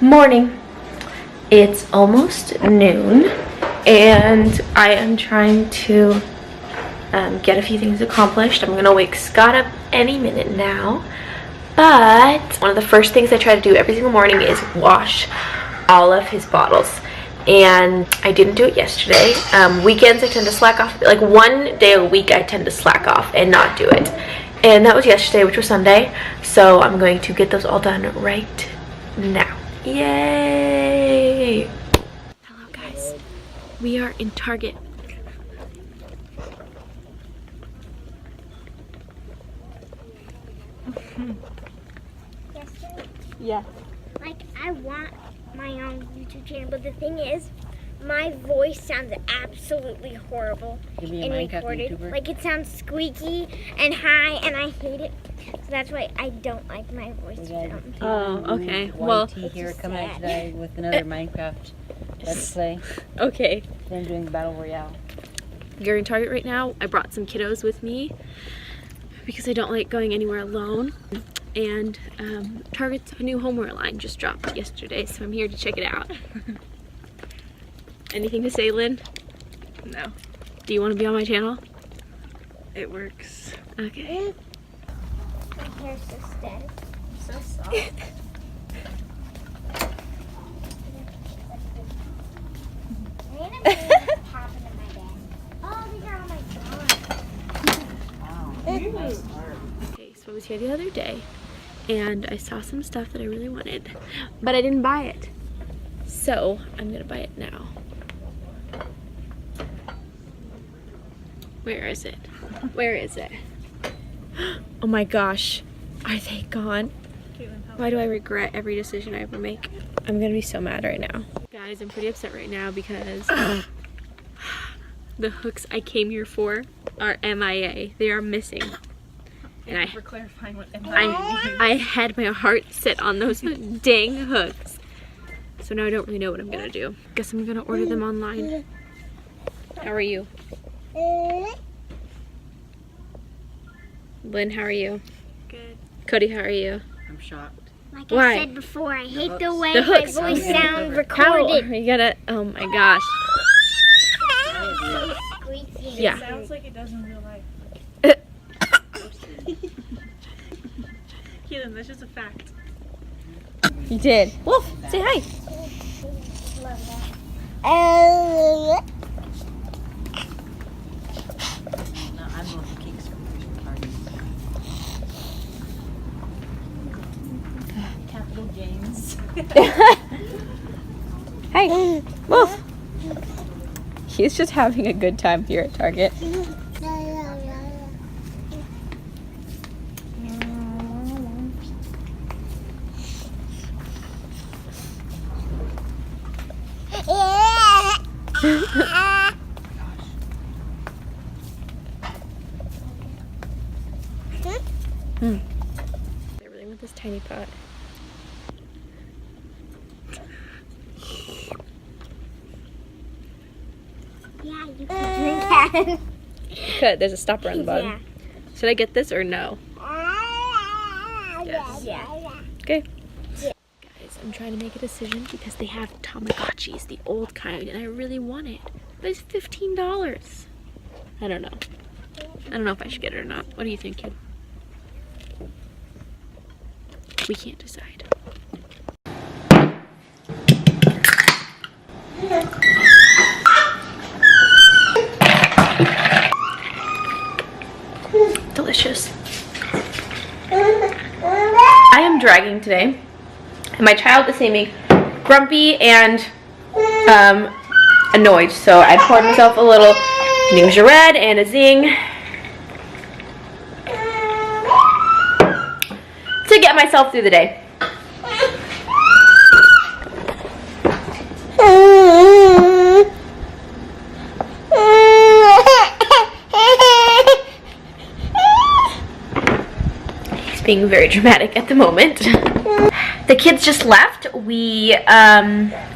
Morning. It's almost noon and I am trying to get a few things accomplished. I'm gonna wake Scott up any minute now, but one of the first things I try to do every single morning is wash all of his bottles, and I didn't do it yesterday. Weekends I tend to slack off, like one day a week I tend to slack off and not do it, and that was yesterday, which was Sunday, so I'm going to get those all done right now. Yay! Hello guys, we are in Target. Yeah. Like, I want my own YouTube channel, but the thing is, my voice sounds absolutely horrible in recorded. Like, it sounds squeaky and high, and I hate it. So that's why I don't like my voice. Oh, okay. Well, here coming out today with another Minecraft Let's Play. Okay. Then doing the Battle Royale. You're in Target right now. I brought some kiddos with me because I don't like going anywhere alone. And Target's new homeware line just dropped yesterday, so I'm here to check it out. Anything to say, Lynn? No. Do you want to be on my channel? It works. Okay. My hair's so stiff. So soft. Okay, so I was here the other day and I saw some stuff that I really wanted, but I didn't buy it. So I'm gonna buy it now. Where is it? Where is it? Oh my gosh, are they gone? Why do I regret every decision I ever make? I'm gonna be so mad right now. Guys, I'm pretty upset right now because the hooks I came here for are MIA. They are missing. And Thank you for clarifying what MIA means. I had my heart set on those dang hooks. So now I don't really know what I'm gonna do. Guess I'm gonna order them online. How are you? Lynn, how are you? Good. Cody, how are you? I'm shocked. Like Why? I said before, I hate the way The my hooks. voice sounds How recorded. are you gonna, oh my gosh. So squeaky. Yeah. It sounds like it does in real life. Keelan, that's just a fact. You did. Wolf, say hi. No, I'm going to cakes from parties. Capital gains. Hey, Wolf. He's just having a good time here at Target. Everything with this tiny pot. Yeah, you can drink that. Good, there's a stopper on the bottom. Yeah. Should I get this or no? Yes. Yeah. Okay. Guys, I'm trying to make a decision because they have Tamagotchis, the old kind, and I really want it. But it's $15. I don't know. I don't know if I should get it or not. What do you think, kid? We can't decide. Delicious. I am dragging today, and my child is naming grumpy and annoyed. So I poured myself a little Ninja Red and a Zing to get myself through the day. He's being very dramatic at the moment. The kids just left. We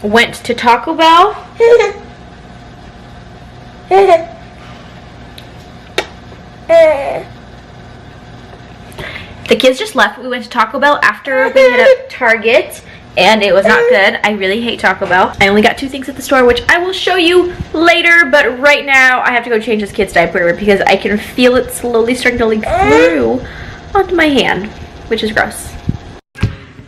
went to Taco Bell. The kids just left. We went to Taco Bell after we hit up Target, and it was not good. I really hate Taco Bell. I only got 2 things at the store, which I will show you later, but right now I have to go change this kid's diaper because I can feel it slowly starting to leak through onto my hand, which is gross.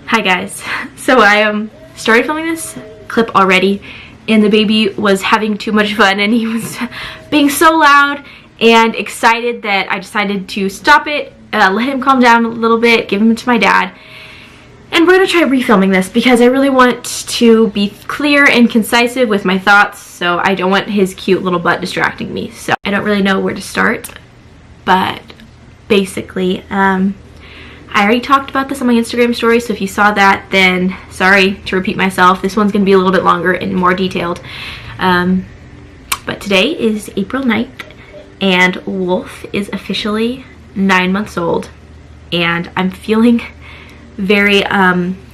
Hi guys, so I started filming this clip already, and the baby was having too much fun and he was being so loud and excited that I decided to stop it, let him calm down a little bit, give him to my dad, and we're gonna try refilming this because I really want to be clear and concise with my thoughts, so I don't want his cute little butt distracting me. So I don't really know where to start, but basically I already talked about this on my Instagram story, so if you saw that, then sorry to repeat myself. This one's gonna be a little bit longer and more detailed. But today is April 9th, and Wolf is officially 9 months old, and I'm feeling very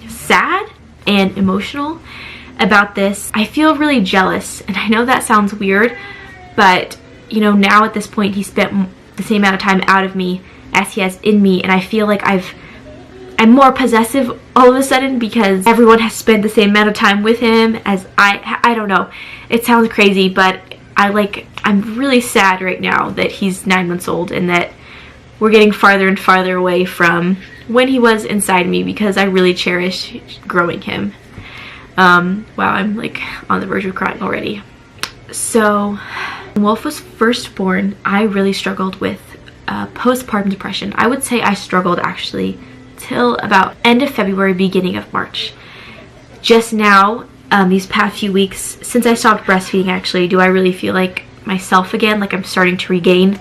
sad and emotional about this. I feel really jealous, and I know that sounds weird, but you know, now at this point he spent the same amount of time out of me as he has in me, and I feel like I'm more possessive all of a sudden because everyone has spent the same amount of time with him as I don't know. It sounds crazy, but I'm really sad right now that he's 9 months old and that we're getting farther and farther away from when he was inside me because I really cherish growing him. Wow, I'm like on the verge of crying already. So when Wolf was first born, I really struggled with postpartum depression. I would say I struggled actually till about end of February, beginning of March. Just now, these past few weeks, since I stopped breastfeeding actually, do I really feel like myself again, like I'm starting to regain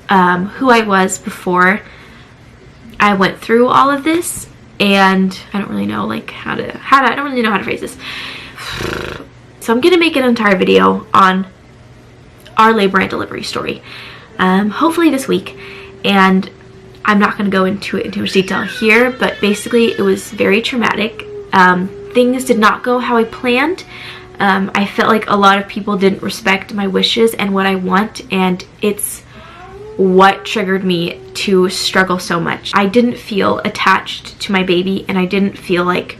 who I was before I went through all of this. And I don't really know like I don't really know how to phrase this. So I'm gonna make an entire video on our labor and delivery story, hopefully this week, and I'm not going to go into it in too much detail here, but basically it was very traumatic. Things did not go how I planned. I felt like a lot of people didn't respect my wishes and what I want, and it's what triggered me to struggle so much. I didn't feel attached to my baby, and I didn't feel like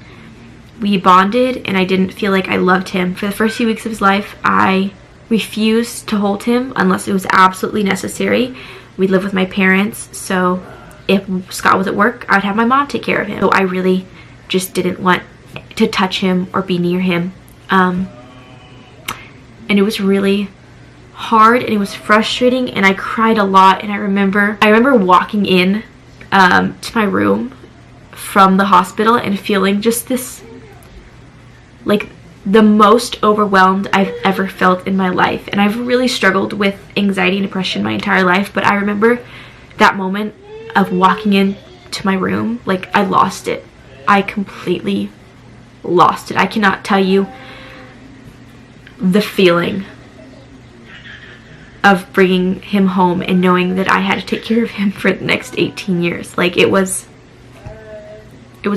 we bonded, and I didn't feel like I loved him. For the first few weeks of his life, I refused to hold him unless it was absolutely necessary. We live with my parents, so if Scott was at work, I would have my mom take care of him. So I really just didn't want to touch him or be near him. And it was really hard and it was frustrating, and I cried a lot. And I remember walking in to my room from the hospital and feeling just this, like, the most overwhelmed I've ever felt in my life. And I've really struggled with anxiety and depression my entire life, but I remember that moment of walking into my room, like I lost it. I completely lost it. I cannot tell you the feeling of bringing him home and knowing that I had to take care of him for the next 18 years. Like it was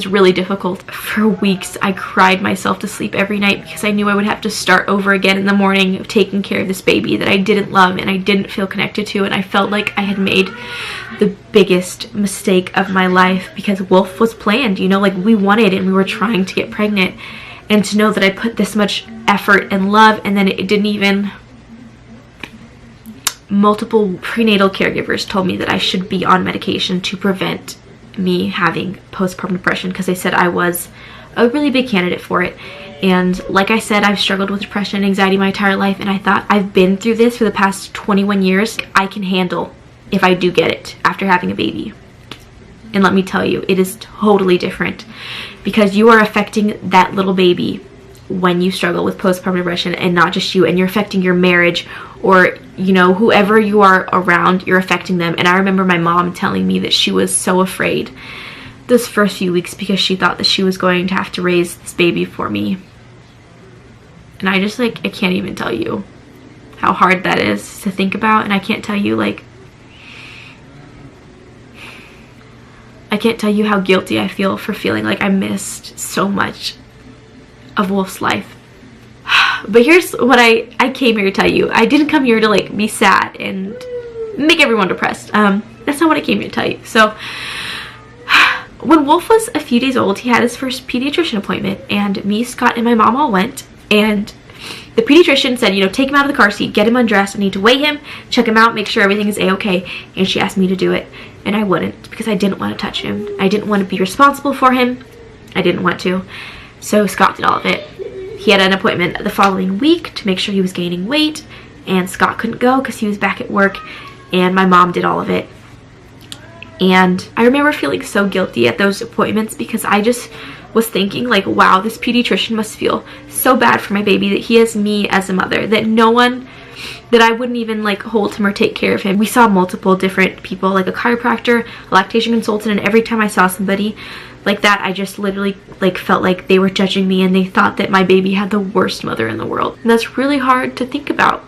really difficult. For weeks, I cried myself to sleep every night because I knew I would have to start over again in the morning of taking care of this baby that I didn't love and I didn't feel connected to, and I felt like I had made the biggest mistake of my life because Wolf was planned, you know, like we wanted and we were trying to get pregnant, and to know that I put this much effort and love and then it didn't even... Multiple prenatal caregivers told me that I should be on medication to prevent me having postpartum depression because they said I was a really big candidate for it. And like I said, I've struggled with depression and anxiety my entire life, and I thought I've been through this for the past 21 years. I can handle if I do get it after having a baby. And let me tell you, it is totally different because you are affecting that little baby when you struggle with postpartum depression, and not just you, and you're affecting your marriage, or you know, whoever you are around, you're affecting them. And I remember my mom telling me that she was so afraid those first few weeks because she thought that she was going to have to raise this baby for me. And I just, like, I can't even tell you how hard that is to think about. And I can't tell you, like, I can't tell you how guilty I feel for feeling like I missed so much of Wolf's life. But here's what I came here to tell you. I didn't come here to, like, be sad and make everyone depressed. That's not what I came here to tell you. So when Wolf was a few days old, he had his first pediatrician appointment, and me, Scott, and my mom all went, and the pediatrician said, you know, take him out of the car seat, get him undressed, I need to weigh him, check him out, make sure everything is a-okay, and she asked me to do it, and I wouldn't, because I didn't want to touch him. I didn't want to be responsible for him. I didn't want to. So Scott did all of it. He had an appointment the following week to make sure he was gaining weight, and Scott couldn't go because he was back at work, and my mom did all of it. And I remember feeling so guilty at those appointments because I just was thinking, like, wow, this pediatrician must feel so bad for my baby that he has me as a mother, that no one, that I wouldn't even like hold him or take care of him. We saw multiple different people, like a chiropractor, a lactation consultant, and every time I saw somebody like that, I just literally like felt like they were judging me and they thought that my baby had the worst mother in the world. And that's really hard to think about,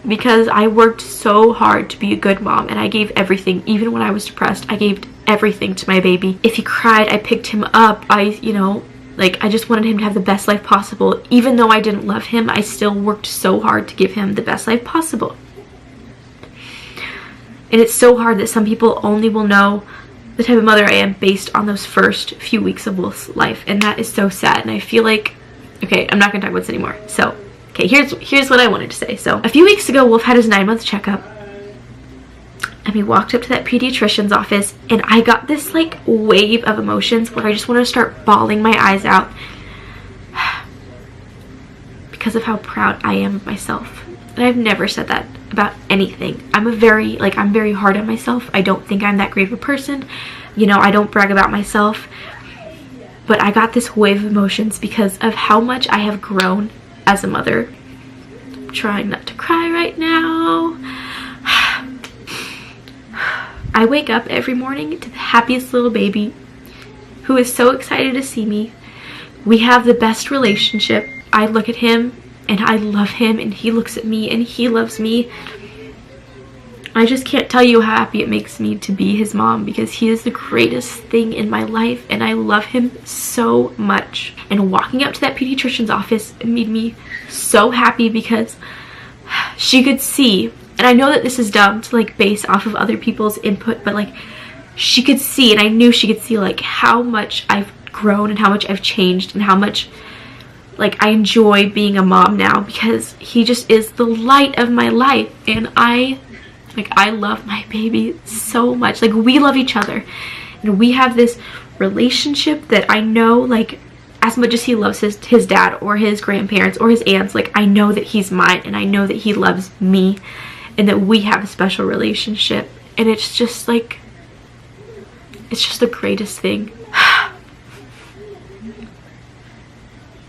because I worked so hard to be a good mom, and I gave everything. Even when I was depressed, I gave everything to my baby. If he cried, I picked him up. You know, like, I just wanted him to have the best life possible. Even though I didn't love him, I still worked so hard to give him the best life possible. And it's so hard that some people only will know the type of mother I am based on those first few weeks of Wolf's life, and that is so sad. And I feel like, okay, I'm not gonna talk about this anymore. So okay, here's what I wanted to say. So a few weeks ago, Wolf had his 9-month checkup, and we walked up to that pediatrician's office, and I got this like wave of emotions where I just wanted to start bawling my eyes out because of how proud I am of myself. And I've never said that about anything. I'm very hard on myself. I don't think I'm that great of a person. You know, I don't brag about myself. But I got this wave of emotions because of how much I have grown as a mother. I'm trying not to cry right now. I wake up every morning to the happiest little baby who is so excited to see me. We have the best relationship. I look at him and I love him, and he looks at me and he loves me. I just can't tell you how happy it makes me to be his mom, because he is the greatest thing in my life and I love him so much. And walking up to that pediatrician's office, it made me so happy because she could see, and I know that this is dumb to like base off of other people's input, but like she could see, and I knew she could see like how much I've grown and how much I've changed and how much like I enjoy being a mom now, because he just is the light of my life. And I love my baby so much. Like, we love each other, and we have this relationship that I know, like, as much as he loves his dad or his grandparents or his aunts, like, I know that he's mine, and I know that he loves me, and that we have a special relationship. And it's just like, it's just the greatest thing.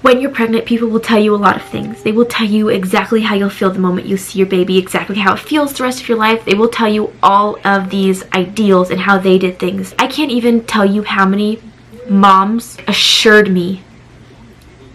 When you're pregnant, people will tell you a lot of things. They will tell you exactly how you'll feel the moment you see your baby, exactly how it feels the rest of your life. They will tell you all of these ideals and how they did things. I can't even tell you how many moms assured me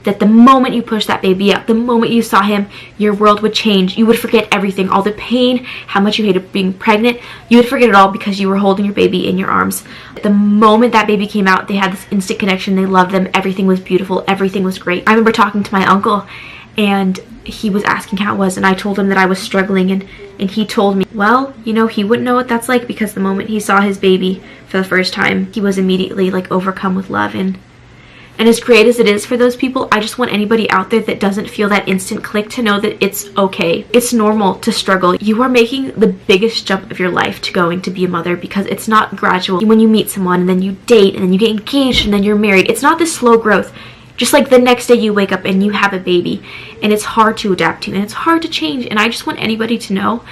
that the moment you pushed that baby out, the moment you saw him, your world would change. You would forget everything, all the pain, how much you hated being pregnant. You would forget it all because you were holding your baby in your arms. The moment that baby came out, they had this instant connection. They loved them. Everything was beautiful. Everything was great. I remember talking to my uncle, and he was asking how it was, and I told him that I was struggling, and he told me, well, you know, he wouldn't know what that's like, because the moment he saw his baby for the first time, he was immediately like overcome with love. And as great as it is for those people, I just want anybody out there that doesn't feel that instant click to know that it's okay. It's normal to struggle. You are making the biggest jump of your life to going to be a mother, because it's not gradual. When you meet someone and then you date and then you get engaged and then you're married, it's not this slow growth. Just like the next day you wake up and you have a baby, and it's hard to adapt to and it's hard to change. And I just want anybody to know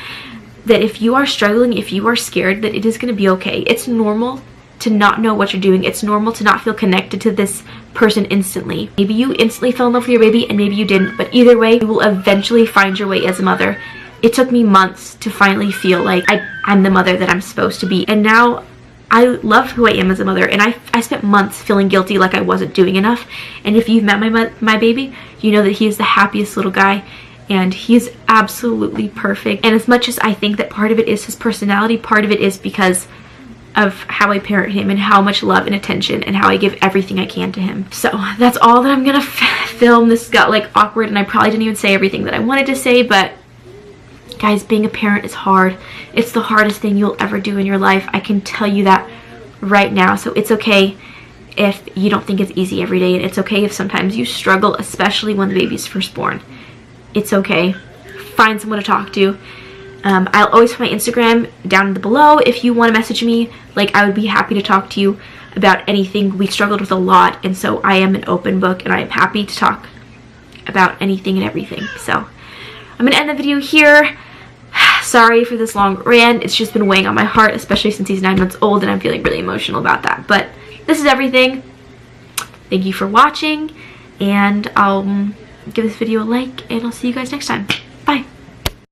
that if you are struggling, if you are scared, that it is going to be okay. It's normal to not know what you're doing. It's normal to not feel connected to this person instantly. Maybe you instantly fell in love with your baby and maybe you didn't, but either way, you will eventually find your way as a mother. It took me months to finally feel like I'm the mother that I'm supposed to be, and now I love who I am as a mother. And I spent months feeling guilty, like I wasn't doing enough. And if you've met my baby, you know that he is the happiest little guy, and he's absolutely perfect. And as much as I think that part of it is his personality, part of it is because of how I parent him and how much love and attention and how I give everything I can to him. So that's all that I'm gonna film. This got like awkward, and I probably didn't even say everything that I wanted to say, but guys, being a parent is hard. It's the hardest thing you'll ever do in your life. I can tell you that right now. So it's okay if you don't think it's easy every day, and it's okay if sometimes you struggle, especially when the baby's first born. It's okay. Find someone to talk to. I'll always put my Instagram down below if you want to message me. Like, I would be happy to talk to you about anything. We struggled with a lot, and so I am an open book, and I am happy to talk about anything and everything. So I'm gonna end the video here. Sorry for this long rant. It's just been weighing on my heart, especially since he's 9 months old, and I'm feeling really emotional about that. But this is everything. Thank you for watching, and I'll give this video a like, and I'll see you guys next time.